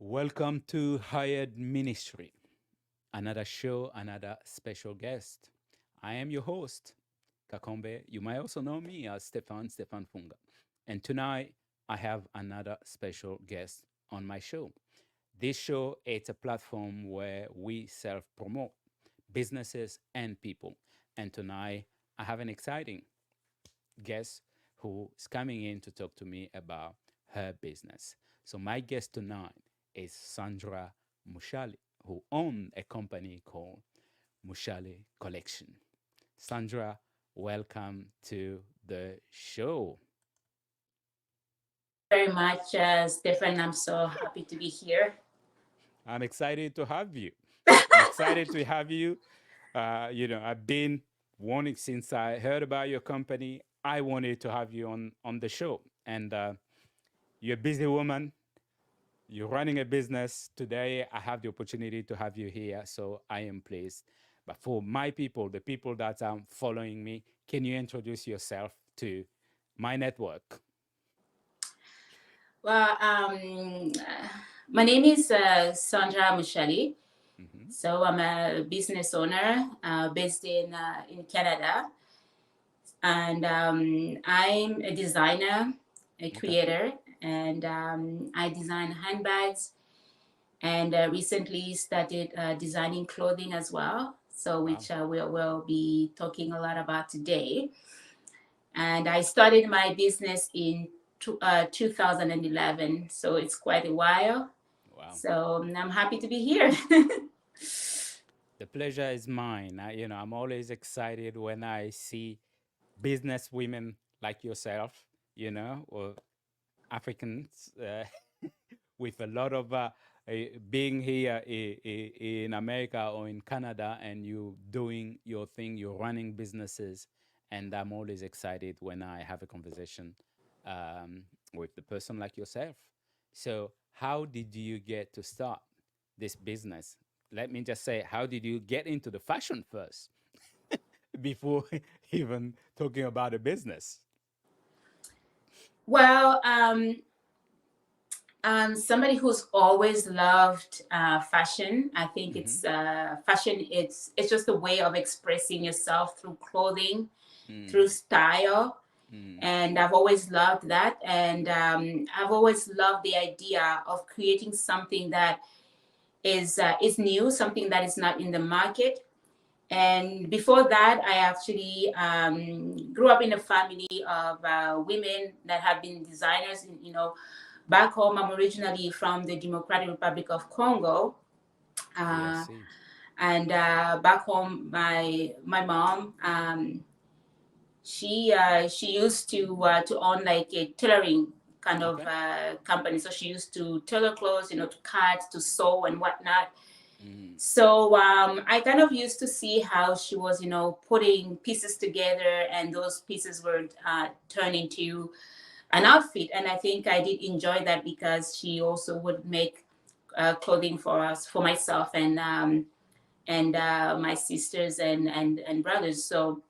Welcome to Hired Ministry, another show, another special guest. I am your host, Kakombe. You might also know me as Stefan Funga. And tonight, I have another special guest on my show. This show is a platform where we self promote businesses and people. And tonight, I have an exciting guest who is coming in to talk to me about her business. So my guest tonight is Sandra Mushale, who owns a company called Mushale Collection. Sandra, welcome to the show. Thank you very much, Stefan. I'm so happy to be here. I'm excited to have you. I'm excited to have you. I've been wanting since I heard about your company. I wanted to have you on the show, and you're a busy woman. You're running a business today. I have the opportunity to have you here, so I am pleased. But for my people, the people that are following me, can you introduce yourself to my network? Well, my name is Sandra Mushale. Hmm. So I'm a business owner based in Canada, and I'm a designer, a Okay. creator, and I design handbags. And recently started designing clothing as well. So Wow. which we'll be talking a lot about today. And I started my business in 2011, so it's quite a while. Wow. So I'm happy to be here. The pleasure is mine. I'm always excited when I see business women like yourself, or Africans with a lot of being here in America or in Canada, and you doing your thing, you're running businesses, and I'm always excited when I have a conversation with the person like yourself. So, how did you get to start this business? Let me just say, how did you get into the fashion first before even talking about a business? Well, somebody who's always loved fashion. I think Mm-hmm. it's fashion. It's just a way of expressing yourself through clothing, through Mm, style, mm, and I've always loved that. And I've always loved the idea of creating something that is new, something that is not in the market. And before that, I actually grew up in a family of women that have been designers. Back home, I'm originally from the Democratic Republic of Congo. yeah, I Uh, see. and back home, my mom, she used to own like a tailoring kind of Okay. company. So she used to tailor clothes, to cut, to sew, and whatnot. Mm, So I kind of used to see how she was, putting pieces together, and those pieces were turned into an outfit. And I think I did enjoy that because she also would make clothing for us, for myself, and my sisters and brothers. So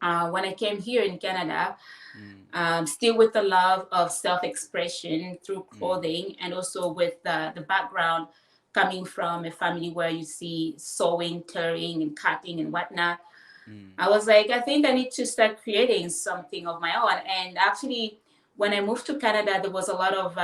when I came here in Canada, mm, still with the love of self-expression through mm, clothing, and also with the background coming from a family where you see sewing, tearing, and cutting and whatnot. mm, I was like, I think I need to start creating something of my own. And actually, when I moved to Canada, there was a lot of,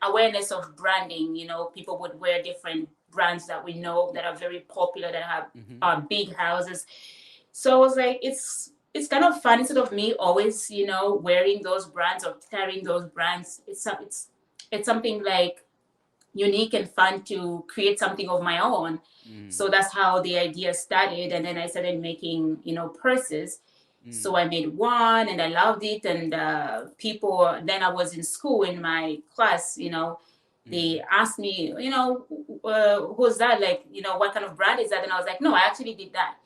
awareness of branding. People would wear different brands that we know that are very popular, that have mm-hmm, big houses. So I was like, it's kind of fun instead of me always, wearing those brands or carrying those brands. It's something like unique and fun to create something of my own. mm, So that's how the idea started. And then I started making, purses. So mm, I made one and I loved it. And people, then I was in school in my class, mm, they asked me, who's that? Like, what kind of brand is that? And I was like, no, I actually did that.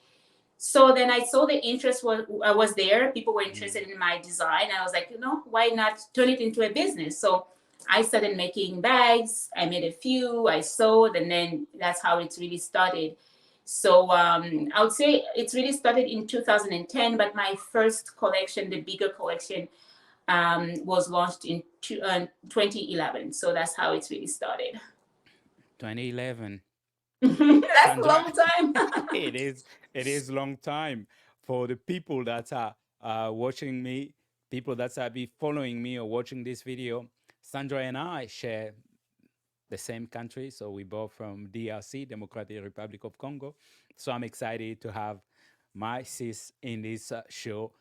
So then I saw the interest was there. People were mm, interested in my design. I was like, why not turn it into a business? So I started making bags. I made a few. I sewed, and then that's how it's really started. So I would say it's really started in 2010. But my first collection, the bigger collection, was launched in 2011. So that's how it's really started. 2011. That's a Sandra, long time. it is it is long time for the people that are watching me, people that are be following me or watching this video. Sandra and I share the same country, so we both from DRC, Democratic Republic of Congo. So I'm excited to have my sis in this show,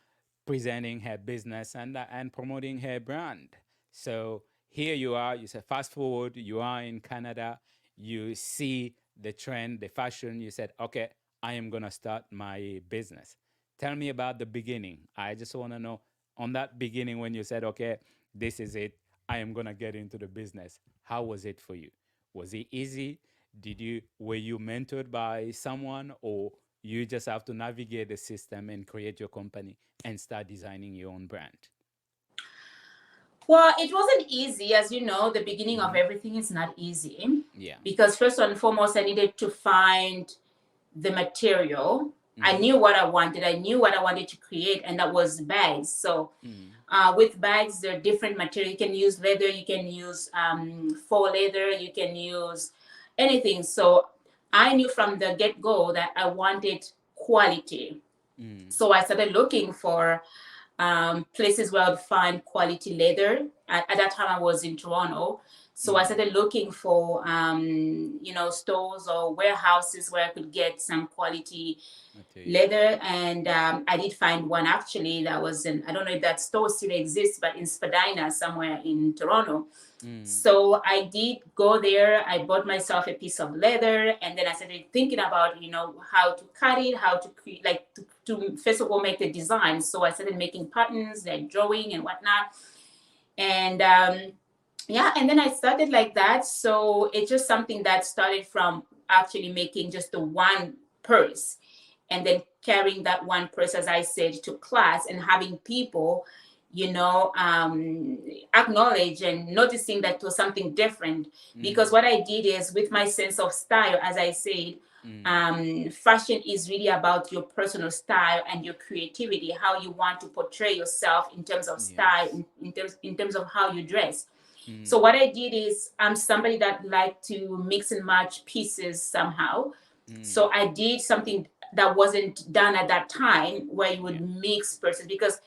presenting her business and promoting her brand. So here you are. You say fast forward. You are in Canada. You see the trend, the fashion. You said, okay, I am gonna start my business. Tell me about the beginning. I just want to know on that beginning when you said, okay, this is it. I am gonna get into the business. How was it for you? Was it easy? Were you mentored by someone, or you just have to navigate the system and create your company and start designing your own brand? Well, it wasn't easy. As you know, the beginning of Mm-hmm. everything is not easy Yeah. because, first and foremost, I needed to find the material. I Mm-hmm. knew what I wanted. I knew what I wanted to create, and that was bags. So, Mm-hmm. with bags, there are different material. You can use leather, you can use faux leather, you can use anything. So, I knew from the get go that I wanted quality. Mm-hmm. So, I started looking for places where I'd find quality leather. At that time, I was in Toronto. So I Mm-hmm. started looking for, stores or warehouses where I could get some quality Material. leather. And I did find one actually that was in, I don't know if that store still exists, but in Spadina, somewhere in Toronto. Mm-hmm. So I did go there. I bought myself a piece of leather, and then I started thinking about, how to cut it, how to create, like to first of all make the design. So I started making patterns, like drawing and whatnot, and yeah, and then I started like that. So it's just something that started from actually making just the one purse, and then carrying that one purse, as I said, to class and having people, acknowledge and noticing that it was something different. Because Mm-hmm. what I did is, with my sense of style, as I said, Mm-hmm. fashion is really about your personal style and your creativity, how you want to portray yourself in terms of style, Yes. in terms of how you dress. So Mm-hmm. what I did is, I'm somebody that like to mix and match pieces somehow. Mm-hmm. So I did something that wasn't done at that time, where you would Yeah. mix purses, because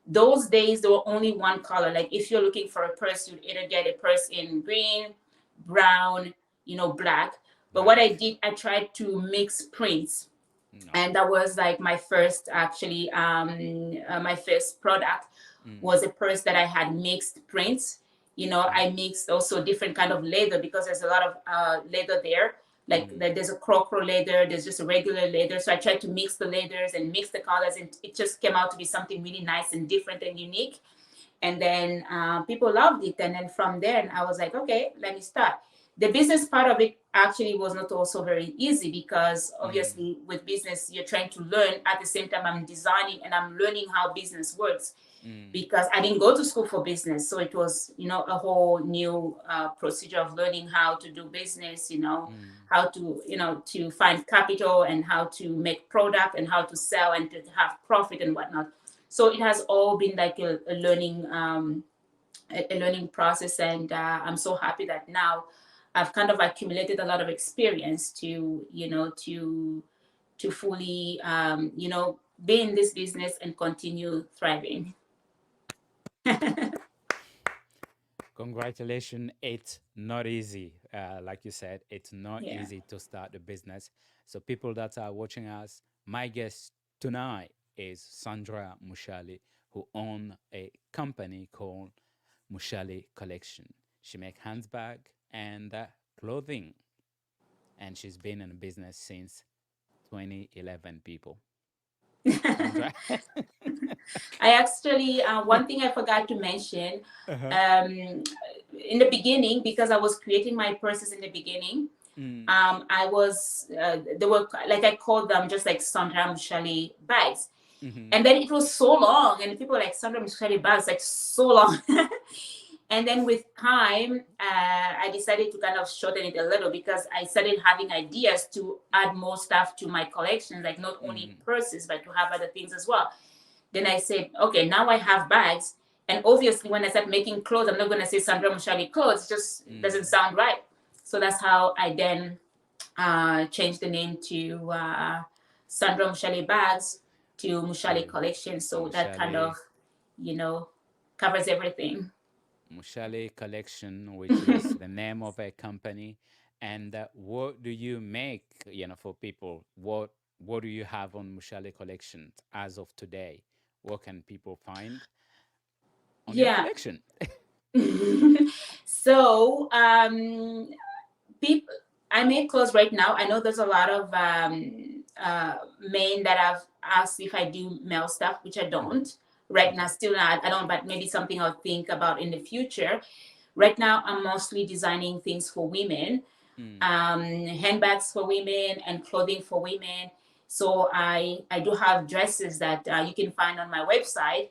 those days there were only one color. Like if you're looking for a purse, you'd either get a purse in green, brown, black. But what I Black. did, I tried to mix prints, No. and that was like my first, actually, my first product Mm-hmm. was a purse that I had mixed prints. Okay. I mixed also different kind of leather, because there's a lot of leather there. Mm-hmm. There's a crocro leather, there's just a regular leather. So I tried to mix the leathers and mix the colors, and it just came out to be something really nice and different and unique. And then people loved it, and then from there I was like, okay, let me start. The business part of it actually was not also very easy, because Mm-hmm. obviously with business you're trying to learn. At the same time, I'm designing and I'm learning how business works, Mm-hmm. because I didn't go to school for business. So it was, a whole new procedure of learning how to do business, Mm-hmm. how to, to find capital, and how to make product, and how to sell, and to have profit and whatnot. So it has all been like a learning, a learning process. And I'm so happy that now I've kind of accumulated a lot of experience to, to fully, be in this business and continue thriving. Congratulations. It's not easy. Like you said, it's not Yeah. easy to start a business. So, people that are watching us, my guest tonight is Sandra Mushale, who owns a company called Mushale Collection. She makes handbag and clothing, and she's been in business since 2011. People, Sandra. I actually, one thing I forgot to mention, Uh-huh. um, in the beginning, because I was creating my purses in the beginning, Mm, I was, they were, like, I called them just like Sandra Mushale bags. mm-hmm. And then it was so long, and people were like, Sandra Mushale bags, like so long. And then with time, I decided to kind of shorten it a little, because I started having ideas to add more stuff to my collection, like not only Mm-hmm. purses, but to have other things as well. Then I said, okay, now I have bags. And obviously, when I start making clothes, I'm not going to say Sandra Mushale clothes. It just doesn't sound right. So that's how I then changed the name to Sandra Mushale bags to Mushale To Collection. So that kind Mushale of, you know, covers everything. Mushale Collection, which is the name of a company. And what do you make, for people? What do you have on Mushale Collection as of today? What can people find on your Yeah. collection? So people, I make clothes right now. I know there's a lot of men that have asked if I do male stuff, which I Mhm. don't right now. Okay. Still not. I don't, but maybe something I'll think about in the future. Right now, I'm mostly designing things for women, Mm. handbags for women and clothing for women. So I do have dresses that you can find on my website,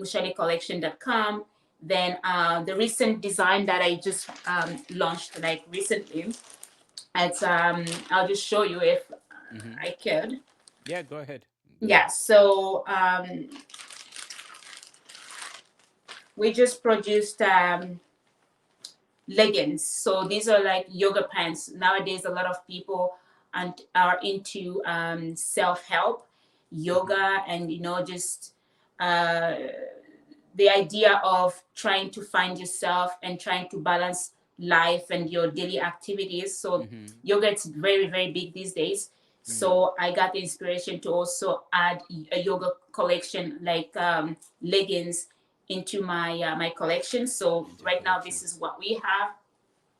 mushalecollection.com. Then the recent design that I just launched like recently, it's I'll just show you if Hmm. I could. Yeah, go ahead. Go Yeah, ahead. so we just produced leggings. So these are like yoga pants. Nowadays, a lot of people and are into self-help, Hmm. yoga, and just uh, the idea of trying to find yourself and trying to balance life and your daily activities. So Hmm. yoga is very, very big these days. Mm. So I got the inspiration to also add a yoga collection like leggings into my collection. So Into your right now this collection. is what we have.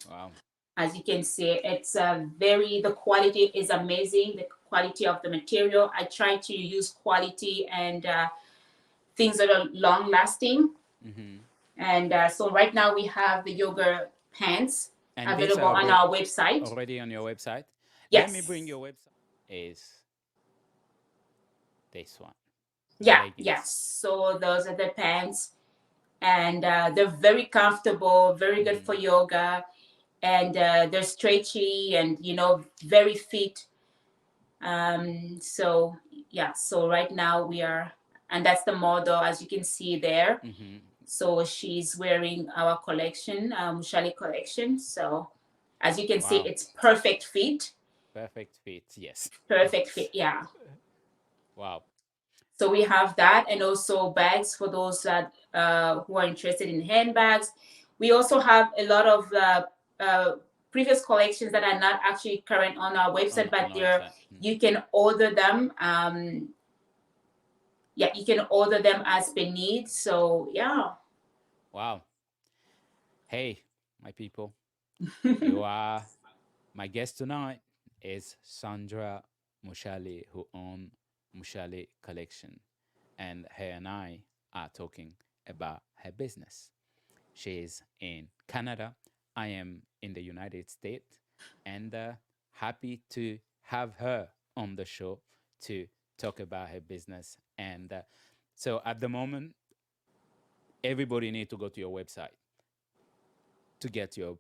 Wow. As you can see, it's the quality is amazing. The quality of the material. I try to use quality and things that are long lasting. Hmm. And so right now we have the yoga pants And these available are on our website. already on your website. Let me bring Yes. your website. Is this one, the Yeah, yes. leggings. So those are the pants. And they're very comfortable, very good for Hmm. yoga. And they're stretchy and, very fit. So, yeah. So right now we are, and that's the model, as you can see there. Hmm. So she's wearing our collection, Mushali collection. So as you can see, Wow. it's perfect fit. Perfect fit. Yes. Perfect fit, yeah. Wow. So we have that, and also bags for those that who are interested in handbags. We also have a lot of uh, previous collections that are not actually current on our website, On but our they're website. Mm. you can order them. Yeah, you can order them as per need. So yeah. Wow. Hey, my people. You are my guest tonight is Sandra Mushale, who own Mushale Collection, and her and I are talking about her business. She is in Canada. I am in the United States, and happy to have her on the show to talk about her business. And so, at the moment, everybody need to go to your website to get your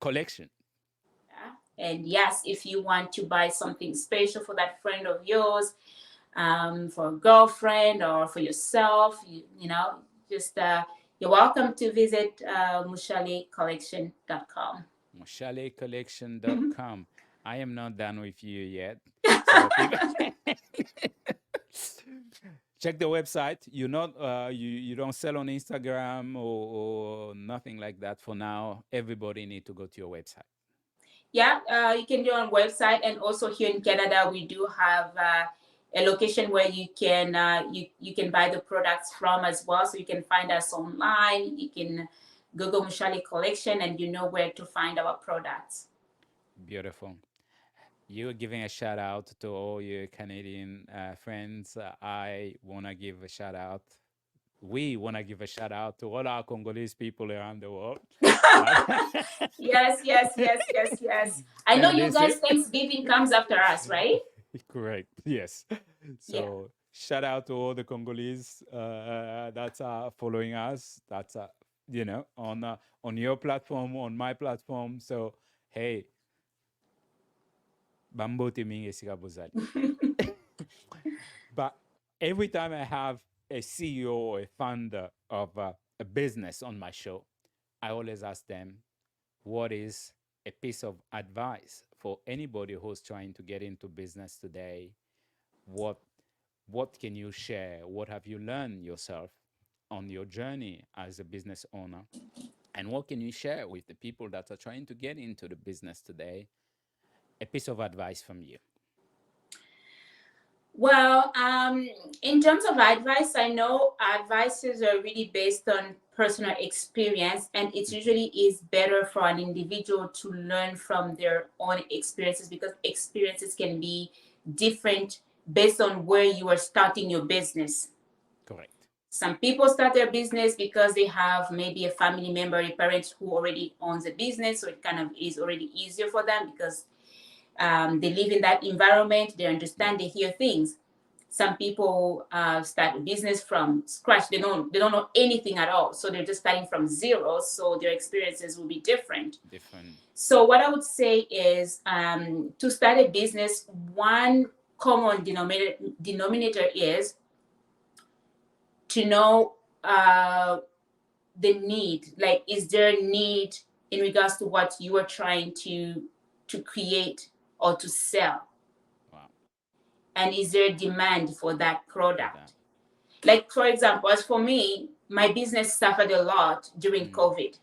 collection. Yeah. And yes, if you want to buy something special for that friend of yours, for a girlfriend or for yourself, just you're welcome to visit mushalecollection.com. MushaleCollection.com. I am not done with you yet. So people check the website. You're not you don't sell on Instagram or nothing like that for now. Everybody need to go to your website. Yeah, you can do on website, and also here in Canada, we do have a location where you can buy the products from as well. So you can find us online. You can Google Mushali Collection, and you know where to find our products. Beautiful. You're giving a shout out to all your Canadian friends. I want to give a shout out. We want to give a shout out to all our Congolese people around the world. Yes, yes, yes, yes, yes. I know And you listen. guys Thanksgiving comes after us, right? Correct. Yes. Yeah. So shout out to all the Congolese that are following us. That's on your platform, on my platform. So hey, bambote mingi sikabuzali. But every time I have a CEO or a founder of a business on my show, I always ask them, what is a piece of advice for anybody who's trying to get into business today? What what can you share? What have you learned yourself on your journey as a business owner? And what can you share with the people that are trying to get into the business today? A piece of advice from you. Well, in terms of advice, I know advices are really based on personal experience, and it Mhm. usually is better for an individual to learn from their own experiences because experiences can be different based on where you are starting your business. Correct. Some people start their business because they have maybe a family member, a parent who already owns a business, so it kind of is already easier for them because they live in that environment, they understand, they Yes. hear things. Some people start a business from scratch. They don't know anything at all, so they're just starting from zero. So their experiences will be different. Different. So what I would say is to start a business, one common denominator is to know the need. Like, is there a need in regards to what you are trying to create or to sell? Wow. And is there a demand for that For that. product? Like, for example, as for me, my business suffered a lot during Mm. COVID Yeah.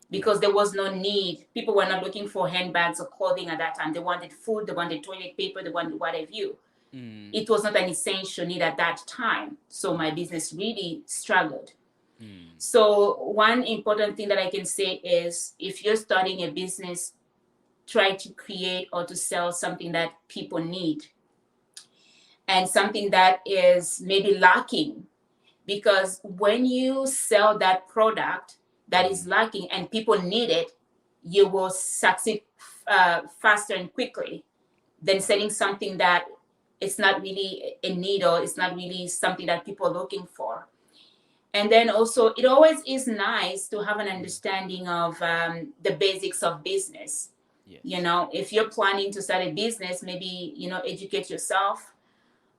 because there was no need. People were not looking for handbags or clothing at that time. They wanted food, they wanted toilet paper, they wanted what have you. Mm. It was not an essential need at that time. So my Yes. business really struggled. Mm. So one important thing that I can say is if you're starting a business, try to create or to sell something that people need and something that is maybe lacking, because when you sell that product that is Mm. lacking and people need it, you will succeed faster and quickly than Wow. selling something that it's not really a need or it's not really something that people are looking for. And then also, it always is nice to have an Mm. understanding of the basics of business. You Yes. know, if you're planning to start a business, maybe, educate yourself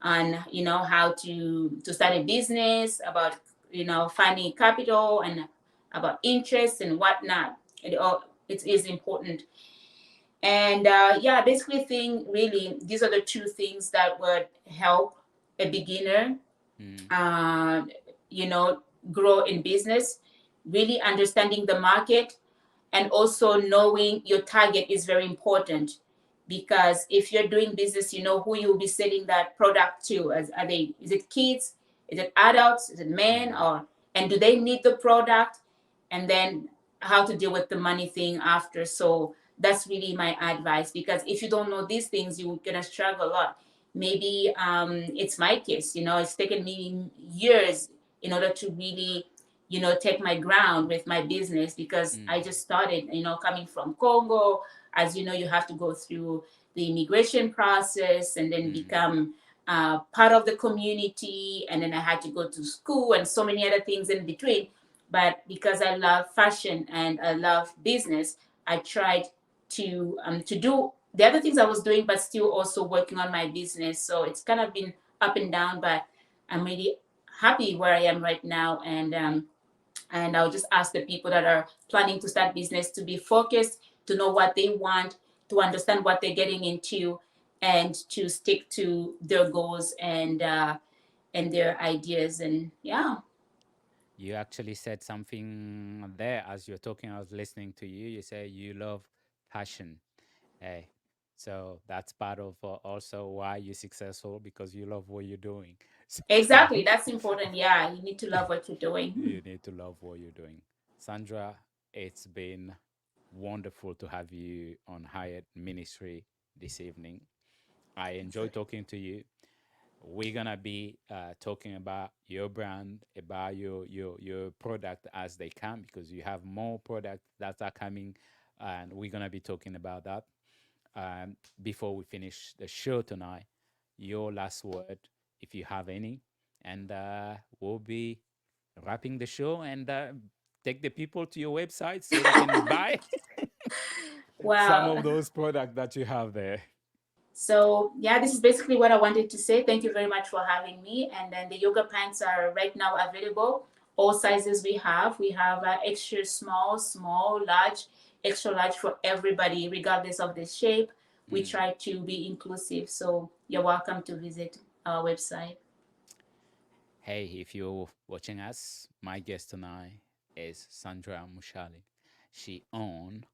on, how to start a business, about, finding capital and about interest and whatnot. It is important. And yeah, basically, think really these are the two things that would help a beginner Mm. uh, you know, grow in business. Really understanding the market and also knowing your target is very important, because if you're doing business, you know who you'll be selling that product to. As are they? Is it kids? Is it adults? Is it men? Mm. Or and do they need the product? And then how to deal with the money thing after. So that's really my advice, because if you don't know these things, you're gonna struggle a lot. Maybe it's my case. It's taken me years in order to really take my ground with my business, because I Mm. just started, coming from Congo. As you know, you have to go through the immigration process and then Mm. become part of the community. And then I had to go to school and so many other things in between. But because I love fashion and I love business, I tried to do the other things I was doing, but still also working on my business. So it's kind of been up and down, but I'm really happy where I am right now. And I'll just ask the people that are planning to start business to be focused, to know what they want, to understand what they're getting into, and to stick to their goals and their ideas. And yeah, You actually said something there as you're talking. I was listening to you. You say you love passion. Hey, so that's part of also why you're successful, because you love what you're doing. So exactly. That's important. Yeah, you need to love what you're doing. you need to love what you're doing. Sandra, it's been wonderful to have you on Hyatt Ministry this evening. I enjoy talking to you. We're gonna be talking about your brand, about your product as they come, because you have more products that are coming, and we're gonna be talking about that. Before we finish the show tonight, your last word, if you have any, and we'll be wrapping the show and take the people to your website so they can buy some Wow. of those products that you have there. So yeah, this is basically what I wanted to say. Thank you very much for having me. And then the yoga pants are right now available. All sizes we have. We have extra small, small, large, extra large for everybody, regardless of the shape. We Mm. try to be inclusive. So you're welcome to visit our website. Hey, if you're watching us, my guest tonight is Sandra Mushale. She owns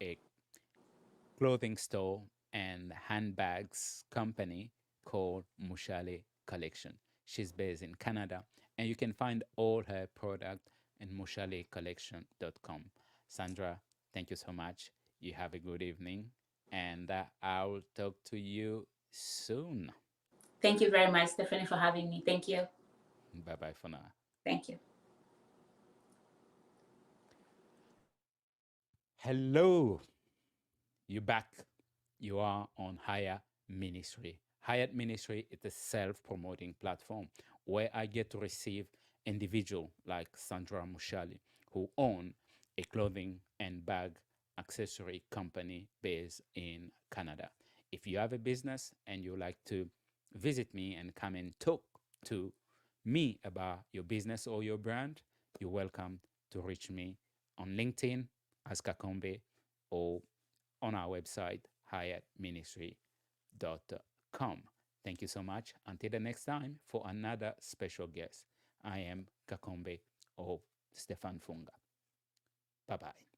a clothing store and handbags company called Mushale Collection. She's based in Canada, and you can find all her product in mushalecollection.com. Sandra, thank you so much. You have a good evening, and I'll talk to you soon. Thank you very much, Stephanie, for having me. Thank you. Bye bye for now. Thank you. Hello, you back. You are on Hire Ministry. Hyatt Ministry is a self-promoting platform where I get to receive individual like Sandra Mushale who own a clothing and bag accessory company based in Canada. If you have a business and you like to visit me and come and talk to me about your business or your brand, you're welcome to reach me on LinkedIn as Kakombe or on our website, hyattministry.com. Thank you so much. Until the next time for another special guest. I am Kakombe or Stefan Funga. Bye bye.